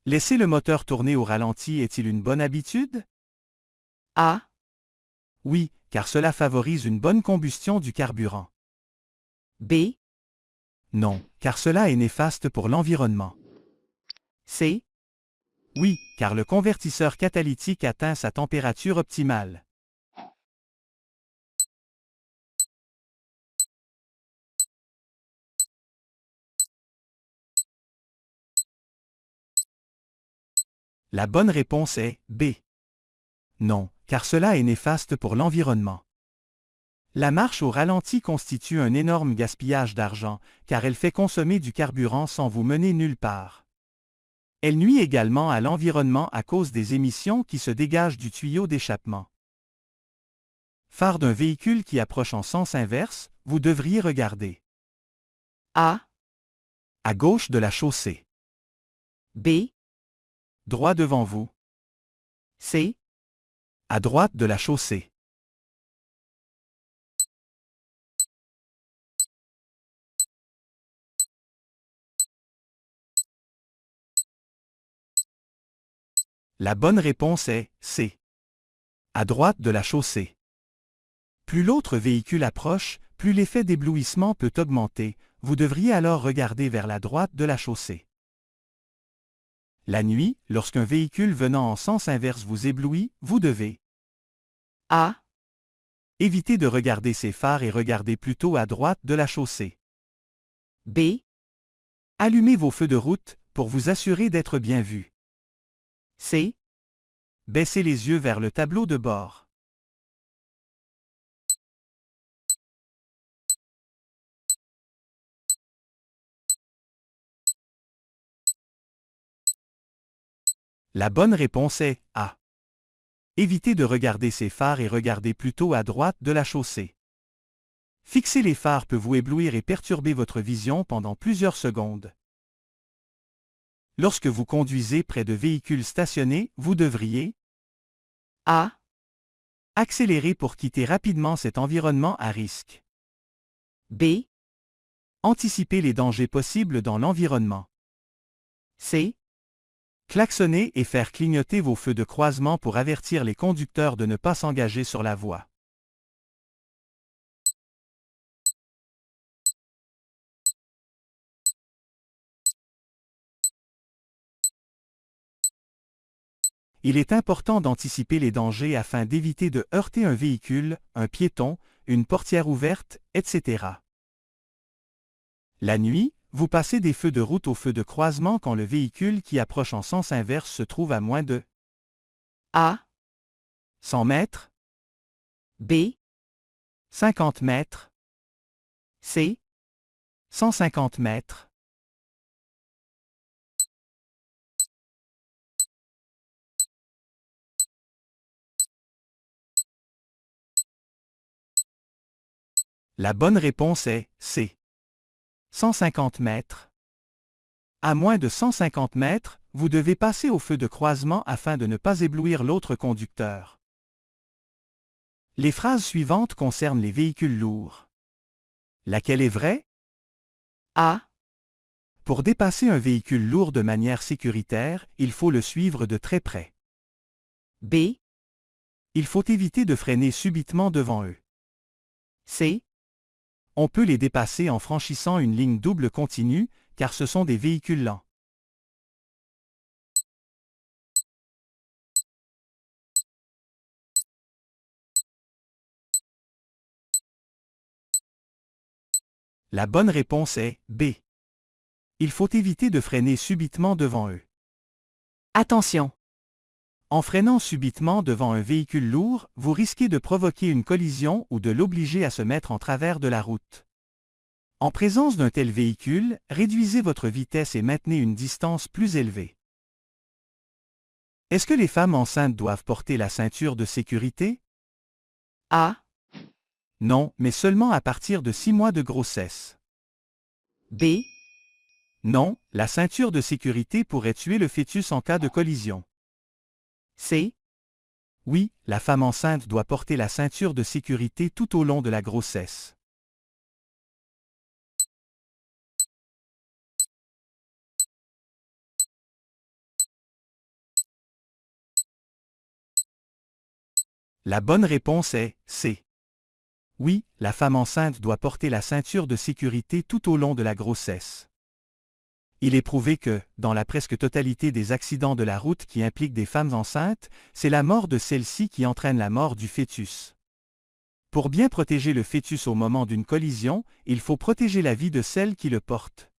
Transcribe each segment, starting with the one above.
Laisser le moteur tourner au ralenti est-il une bonne habitude? A, Oui, car cela favorise une bonne combustion du carburant. B, Non, car cela est néfaste pour l'environnement. C, Oui, car le convertisseur catalytique atteint sa température optimale. La bonne réponse est B. Non, car cela est néfaste pour l'environnement. La marche au ralenti constitue un énorme gaspillage d'argent, car elle fait consommer du carburant sans vous mener nulle part. Elle nuit également à l'environnement à cause des émissions qui se dégagent du tuyau d'échappement. Phare d'un véhicule qui approche en sens inverse, vous devriez regarder A, à gauche de la chaussée, B, droit devant vous, C, à droite de la chaussée. La bonne réponse est C. À droite de la chaussée. Plus l'autre véhicule approche, plus l'effet d'éblouissement peut augmenter, vous devriez alors regarder vers la droite de la chaussée. La nuit, lorsqu'un véhicule venant en sens inverse vous éblouit, vous devez A, éviter de regarder ses phares et regarder plutôt à droite de la chaussée. B, Allumez vos feux de route pour vous assurer d'être bien vu. C, Baissez les yeux vers le tableau de bord. La bonne réponse est A. Évitez de regarder ses phares et regardez plutôt à droite de la chaussée. Fixer les phares peut vous éblouir et perturber votre vision pendant plusieurs secondes. Lorsque vous conduisez près de véhicules stationnés, vous devriez A, accélérer pour quitter rapidement cet environnement à risque. B, Anticiper les dangers possibles dans l'environnement. C, Klaxonner et faire clignoter vos feux de croisement pour avertir les conducteurs de ne pas s'engager sur la voie. Il est important d'anticiper les dangers afin d'éviter de heurter un véhicule, un piéton, une portière ouverte, etc. La nuit, vous passez des feux de route aux feux de croisement quand le véhicule qui approche en sens inverse se trouve à moins de A, 100 mètres, B, 50 mètres, C, 150 mètres. La bonne réponse est C. 150 mètres. À moins de 150 mètres, vous devez passer au feu de croisement afin de ne pas éblouir l'autre conducteur. Les phrases suivantes concernent les véhicules lourds. Laquelle est vraie? A, Pour dépasser un véhicule lourd de manière sécuritaire, il faut le suivre de très près. B, Il faut éviter de freiner subitement devant eux. C, On peut les dépasser en franchissant une ligne double continue, car ce sont des véhicules lents. La bonne réponse est B. Il faut éviter de freiner subitement devant eux. Attention, En freinant subitement devant un véhicule lourd, vous risquez de provoquer une collision ou de l'obliger à se mettre en travers de la route. En présence d'un tel véhicule, réduisez votre vitesse et maintenez une distance plus élevée. Est-ce que les femmes enceintes doivent porter la ceinture de sécurité? A, Non, mais seulement à partir de 6 mois de grossesse. B, Non, la ceinture de sécurité pourrait tuer le fœtus en cas de collision. C, Oui, la femme enceinte doit porter la ceinture de sécurité tout au long de la grossesse. La bonne réponse est C. Oui, la femme enceinte doit porter la ceinture de sécurité tout au long de la grossesse. Il est prouvé que, dans la presque totalité des accidents de la route qui impliquent des femmes enceintes, c'est la mort de celle-ci qui entraîne la mort du fœtus. Pour bien protéger le fœtus au moment d'une collision, il faut protéger la vie de celle qui le porte.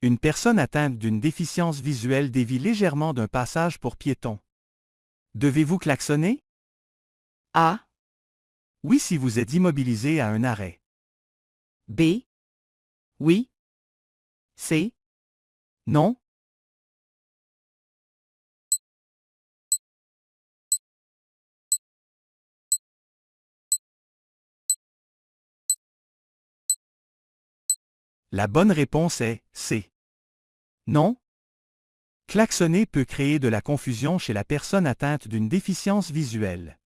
Une personne atteinte d'une déficience visuelle dévie légèrement d'un passage pour piétons. Devez-vous klaxonner? A, Oui si vous êtes immobilisé à un arrêt. B, oui. C, Non? La bonne réponse est C. Non? Klaxonner peut créer de la confusion chez la personne atteinte d'une déficience visuelle.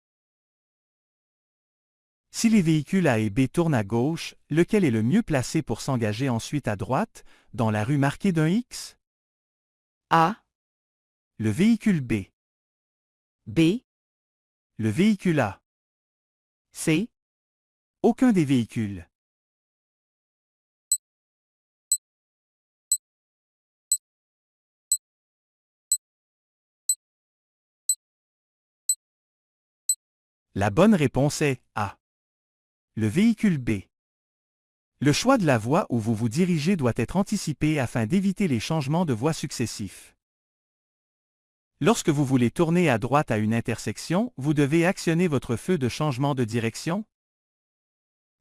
Si les véhicules A et B tournent à gauche, lequel est le mieux placé pour s'engager ensuite à droite, dans la rue marquée d'un X? A, Le véhicule B. B, Le véhicule A. C, Aucun des véhicules. La bonne réponse est A. Le véhicule B. Le choix de la voie où vous vous dirigez doit être anticipé afin d'éviter les changements de voie successifs. Lorsque vous voulez tourner à droite à une intersection, vous devez actionner votre feu de changement de direction.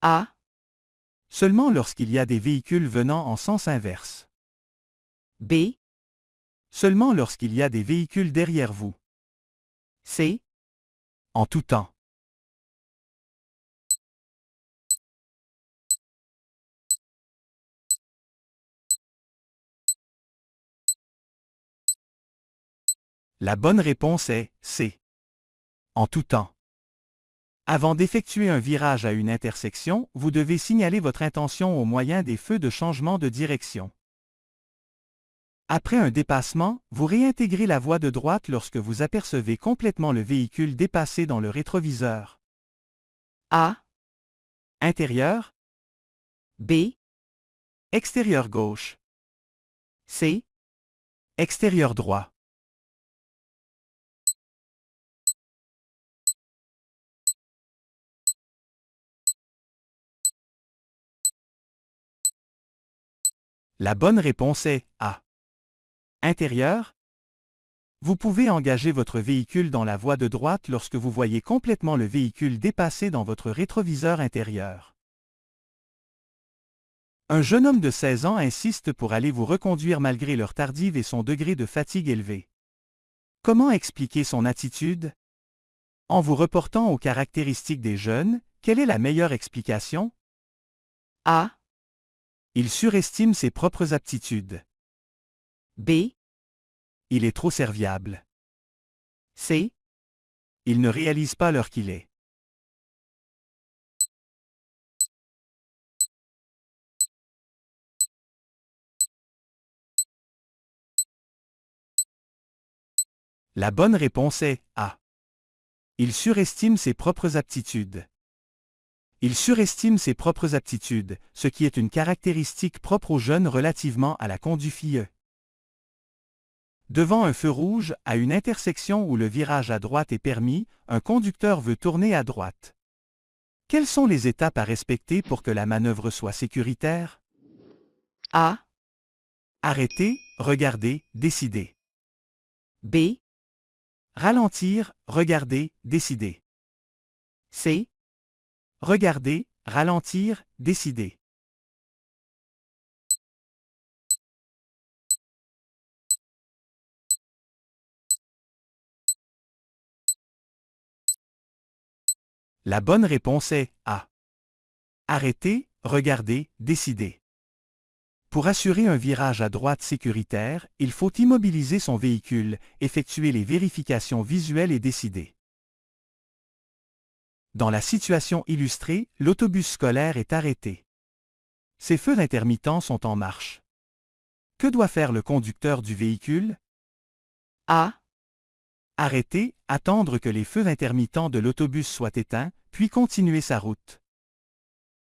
A, Seulement lorsqu'il y a des véhicules venant en sens inverse. B, Seulement lorsqu'il y a des véhicules derrière vous. C, En tout temps. La bonne réponse est C. En tout temps. Avant d'effectuer un virage à une intersection, vous devez signaler votre intention au moyen des feux de changement de direction. Après un dépassement, vous réintégrez la voie de droite lorsque vous apercevez complètement le véhicule dépassé dans le rétroviseur. A, Intérieur, B, extérieur gauche, C, extérieur droit. La bonne réponse est A. Intérieur. Vous pouvez engager votre véhicule dans la voie de droite lorsque vous voyez complètement le véhicule dépasser dans votre rétroviseur intérieur. Un jeune homme de 16 ans insiste pour aller vous reconduire malgré l'heure tardive et son degré de fatigue élevé. Comment expliquer son attitude? En vous reportant aux caractéristiques des jeunes, quelle est la meilleure explication? A, Il surestime ses propres aptitudes. B, Il est trop serviable. C, Il ne réalise pas l'heure qu'il est. La bonne réponse est A. Il surestime ses propres aptitudes. Il surestime ses propres aptitudes, ce qui est une caractéristique propre aux jeunes relativement à la conduite. Devant un feu rouge, à une intersection où le virage à droite est permis, un conducteur veut tourner à droite. Quelles sont les étapes à respecter pour que la manœuvre soit sécuritaire? A, Arrêter, regarder, décider. B, Ralentir, regarder, décider. C, Regarder, ralentir, décider. La bonne réponse est A. Arrêter, regarder, décider. Pour assurer un virage à droite sécuritaire, il faut immobiliser son véhicule, effectuer les vérifications visuelles et décider. Dans la situation illustrée, l'autobus scolaire est arrêté. Ses feux intermittents sont en marche. Que doit faire le conducteur du véhicule? A, Arrêter, attendre que les feux intermittents de l'autobus soient éteints, puis continuer sa route.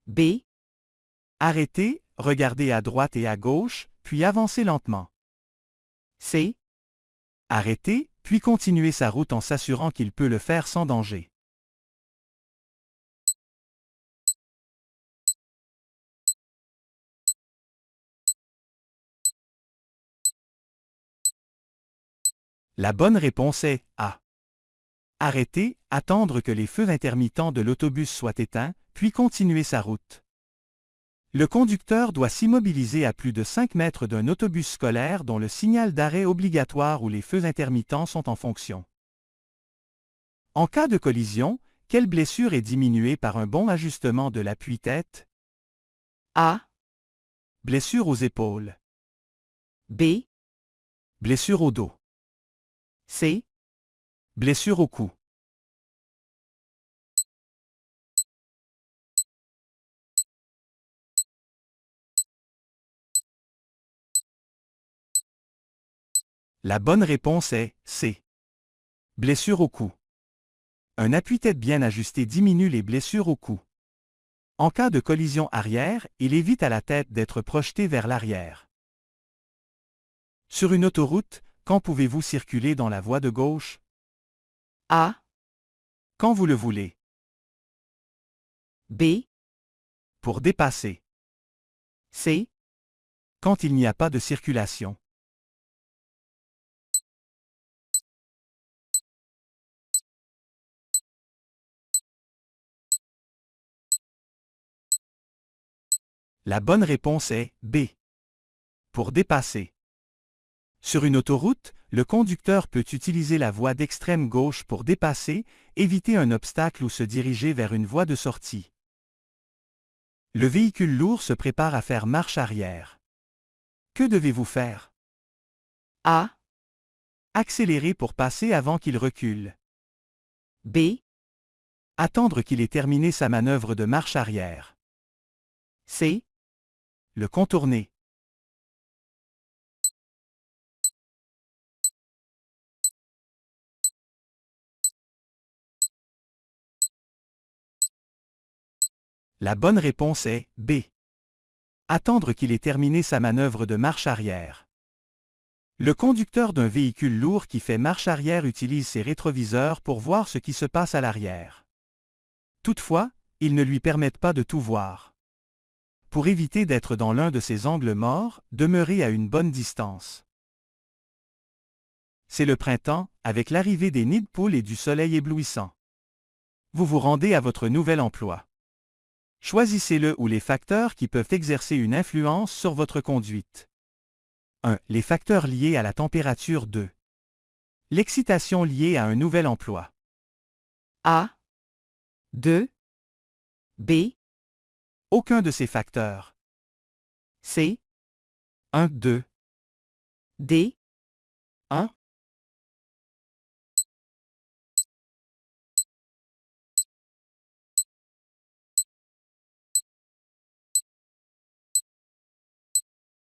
B, Arrêter, regarder à droite et à gauche, puis avancer lentement. C, Arrêter, puis continuer sa route en s'assurant qu'il peut le faire sans danger. La bonne réponse est A. Arrêter, attendre que les feux intermittents de l'autobus soient éteints, puis continuer sa route. Le conducteur doit s'immobiliser à plus de 5 mètres d'un autobus scolaire dont le signal d'arrêt obligatoire ou les feux intermittents sont en fonction. En cas de collision, quelle blessure est diminuée par un bon ajustement de l'appui-tête? A, Blessure aux épaules. B, Blessure au dos. C, Blessure au cou. La bonne réponse est C. Blessure au cou. Un appui-tête bien ajusté diminue les blessures au cou. En cas de collision arrière, il évite à la tête d'être projetée vers l'arrière. Sur une autoroute, quand pouvez-vous circuler dans la voie de gauche? A, Quand vous le voulez. B, Pour dépasser. C, Quand il n'y a pas de circulation. La bonne réponse est B. Pour dépasser. Sur une autoroute, le conducteur peut utiliser la voie d'extrême gauche pour dépasser, éviter un obstacle ou se diriger vers une voie de sortie. Le véhicule lourd se prépare à faire marche arrière. Que devez-vous faire? A, Accélérer pour passer avant qu'il recule. B, Attendre qu'il ait terminé sa manœuvre de marche arrière. C, Le contourner. La bonne réponse est B. Attendre qu'il ait terminé sa manœuvre de marche arrière. Le conducteur d'un véhicule lourd qui fait marche arrière utilise ses rétroviseurs pour voir ce qui se passe à l'arrière. Toutefois, ils ne lui permettent pas de tout voir. Pour éviter d'être dans l'un de ces angles morts, demeurez à une bonne distance. C'est le printemps, avec l'arrivée des nids de poules et du soleil éblouissant. Vous vous rendez à votre nouvel emploi. Choisissez-le ou les facteurs qui peuvent exercer une influence sur votre conduite. 1. Les facteurs liés à la température. 2. L'excitation liée à un nouvel emploi. A, 2, B, Aucun de ces facteurs. C, 1, 2, D, 1.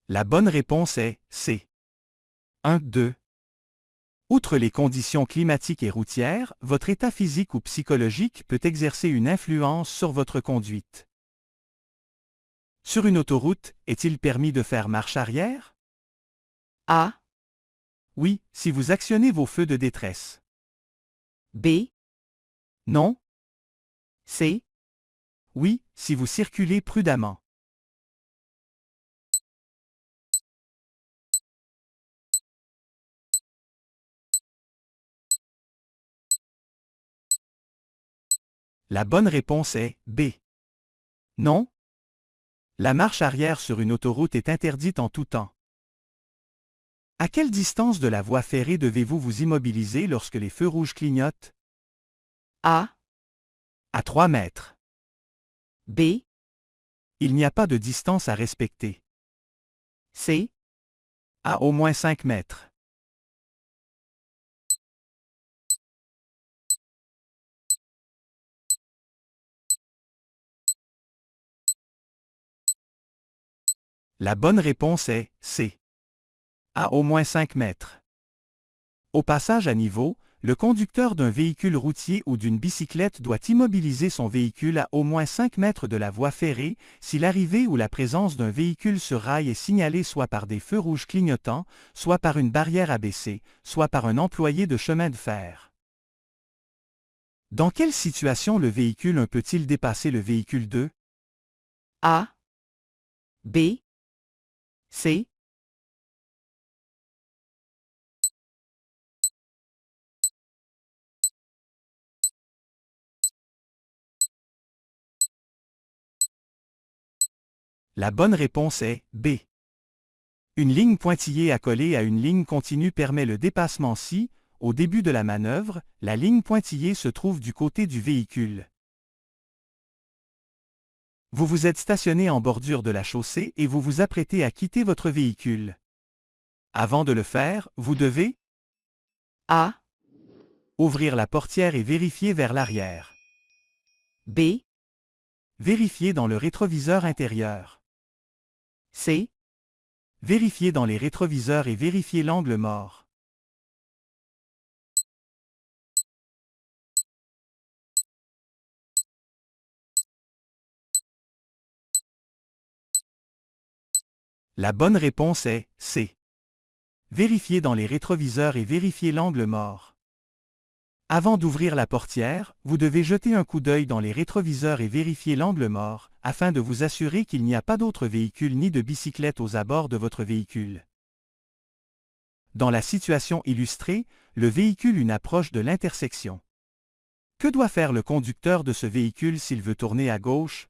La bonne réponse est C. 1, 2. Outre les conditions climatiques et routières, votre état physique ou psychologique peut exercer une influence sur votre conduite. Sur une autoroute, est-il permis de faire marche arrière? A, Oui, si vous actionnez vos feux de détresse. B, Non? C, Oui, si vous circulez prudemment. La bonne réponse est B. Non? La marche arrière sur une autoroute est interdite en tout temps. À quelle distance de la voie ferrée devez-vous vous immobiliser lorsque les feux rouges clignotent? A, À 3 mètres. B, Il n'y a pas de distance à respecter. C, À au moins 5 mètres. La bonne réponse est C. À au moins 5 mètres. Au passage à niveau, Le conducteur d'un véhicule routier ou d'une bicyclette doit immobiliser son véhicule à au moins 5 mètres de la voie ferrée si l'arrivée ou la présence d'un véhicule sur rail est signalée soit par des feux rouges clignotants, soit par une barrière abaissée, soit par un employé de chemin de fer. Dans quelle situation le véhicule 1 peut-il dépasser le véhicule 2? A, B, C. La bonne réponse est B. Une ligne pointillée accolée à une ligne continue permet le dépassement si, au début de la manœuvre, la ligne pointillée se trouve du côté du véhicule. Vous vous êtes stationné en bordure de la chaussée et vous vous apprêtez à quitter votre véhicule. Avant de le faire, vous devez A, ouvrir la portière et vérifier vers l'arrière. B, Vérifier dans le rétroviseur intérieur. C. Vérifier dans les rétroviseurs et vérifier l'angle mort. La bonne réponse est C. Vérifier dans les rétroviseurs et vérifier l'angle mort. Avant d'ouvrir la portière, vous devez jeter un coup d'œil dans les rétroviseurs et vérifier l'angle mort, afin de vous assurer qu'il n'y a pas d'autres véhicules ni de bicyclettes aux abords de votre véhicule. Dans la situation illustrée, le véhicule approche de l'intersection. Que doit faire le conducteur de ce véhicule s'il veut tourner à gauche?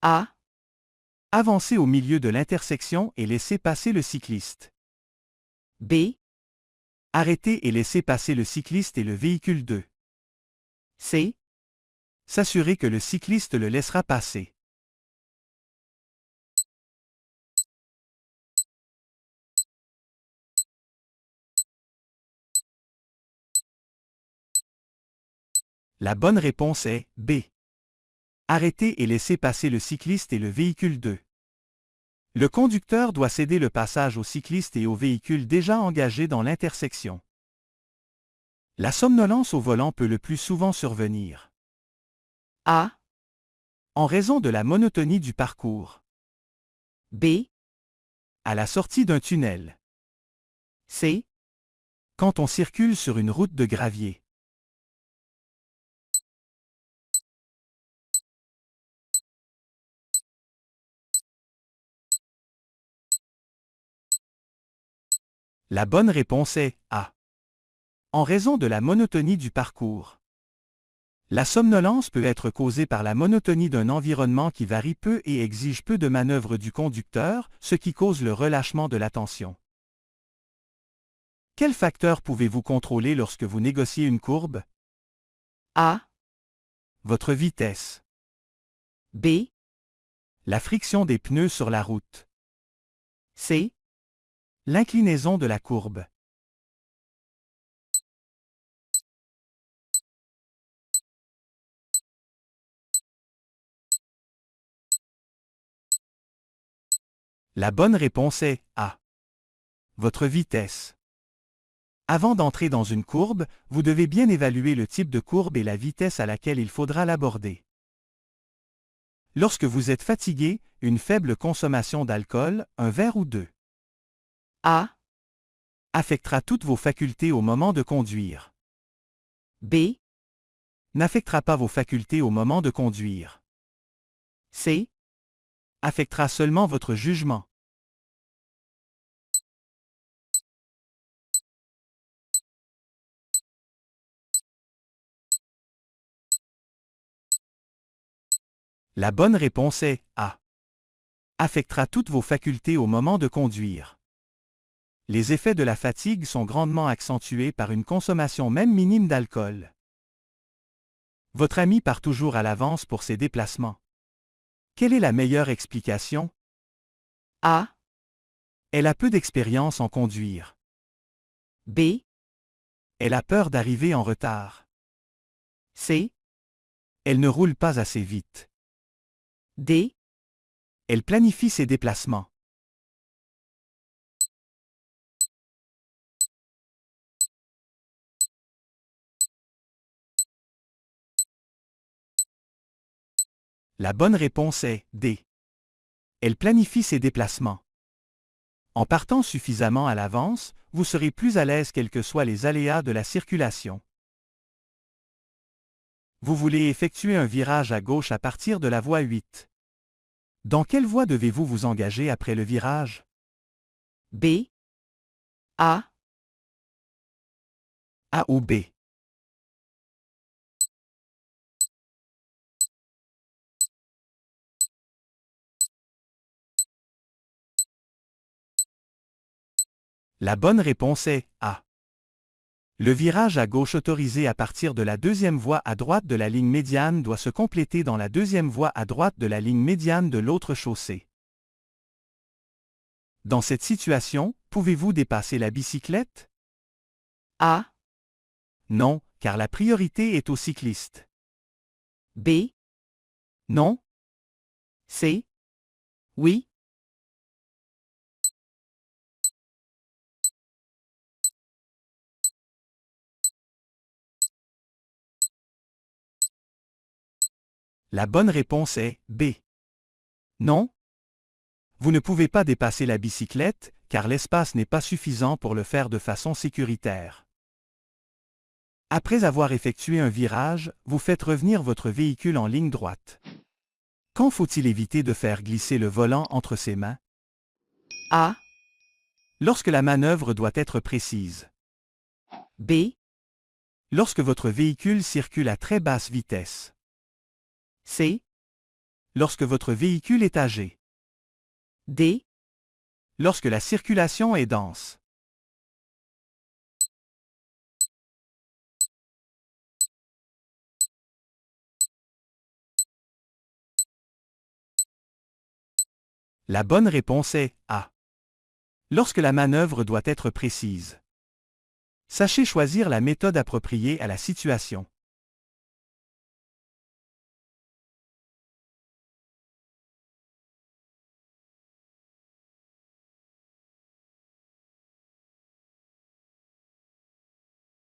A, Avancer au milieu de l'intersection et laisser passer le cycliste. B, Arrêter et laisser passer le cycliste et le véhicule 2. C. S'assurer que le cycliste le laissera passer. La bonne réponse est B. Arrêter et laisser passer le cycliste et le véhicule 2. Le conducteur doit céder le passage au cycliste et au véhicule déjà engagés dans l'intersection. La somnolence au volant peut le plus souvent survenir. A, En raison de la monotonie du parcours. B, À la sortie d'un tunnel. C. Quand on circule sur une route de gravier. La bonne réponse est A. En raison de la monotonie du parcours. La somnolence peut être causée par la monotonie d'un environnement qui varie peu et exige peu de manœuvres du conducteur, ce qui cause le relâchement de l'attention. Quels facteurs pouvez-vous contrôler lorsque vous négociez une courbe? A, Votre vitesse. B, La friction des pneus sur la route. C. L'inclinaison de la courbe. La bonne réponse est A. Votre vitesse. Avant d'entrer dans une courbe, vous devez bien évaluer le type de courbe et la vitesse à laquelle il faudra l'aborder. Lorsque vous êtes fatigué, une faible consommation d'alcool, un verre ou 2, A, affectera toutes vos facultés au moment de conduire. B, N'affectera pas vos facultés au moment de conduire. C. Affectera seulement votre jugement. La bonne réponse est A. Affectera toutes vos facultés au moment de conduire. Les effets de la fatigue sont grandement accentués par une consommation même minime d'alcool. Votre ami part toujours à l'avance pour ses déplacements. Quelle est la meilleure explication? A, Elle a peu d'expérience en conduire. B, Elle a peur d'arriver en retard. C. Elle ne roule pas assez vite. D. Elle planifie ses déplacements. La bonne réponse est D. Elle planifie ses déplacements. En partant suffisamment à l'avance, vous serez plus à l'aise quels que soient les aléas de la circulation. Vous voulez effectuer un virage à gauche à partir de la voie 8. Dans quelle voie devez-vous vous engager après le virage? B, A, A ou B? La bonne réponse est A. Le virage à gauche autorisé à partir de la deuxième voie à droite de la ligne médiane doit se compléter dans la deuxième voie à droite de la ligne médiane de l'autre chaussée. Dans cette situation, pouvez-vous dépasser la bicyclette? A, Non, car la priorité est aux cyclistes. B, Non? C, oui. La bonne réponse est B. Non? Vous ne pouvez pas dépasser la bicyclette, car l'espace n'est pas suffisant pour le faire de façon sécuritaire. Après avoir effectué un virage, vous faites revenir votre véhicule en ligne droite. Quand faut-il éviter de faire glisser le volant entre ses mains? A, Lorsque la manœuvre doit être précise. B, Lorsque votre véhicule circule à très basse vitesse. C, Lorsque votre véhicule est âgé. D, Lorsque la circulation est dense. La bonne réponse est A. Lorsque la manœuvre doit être précise. Sachez choisir la méthode appropriée à la situation.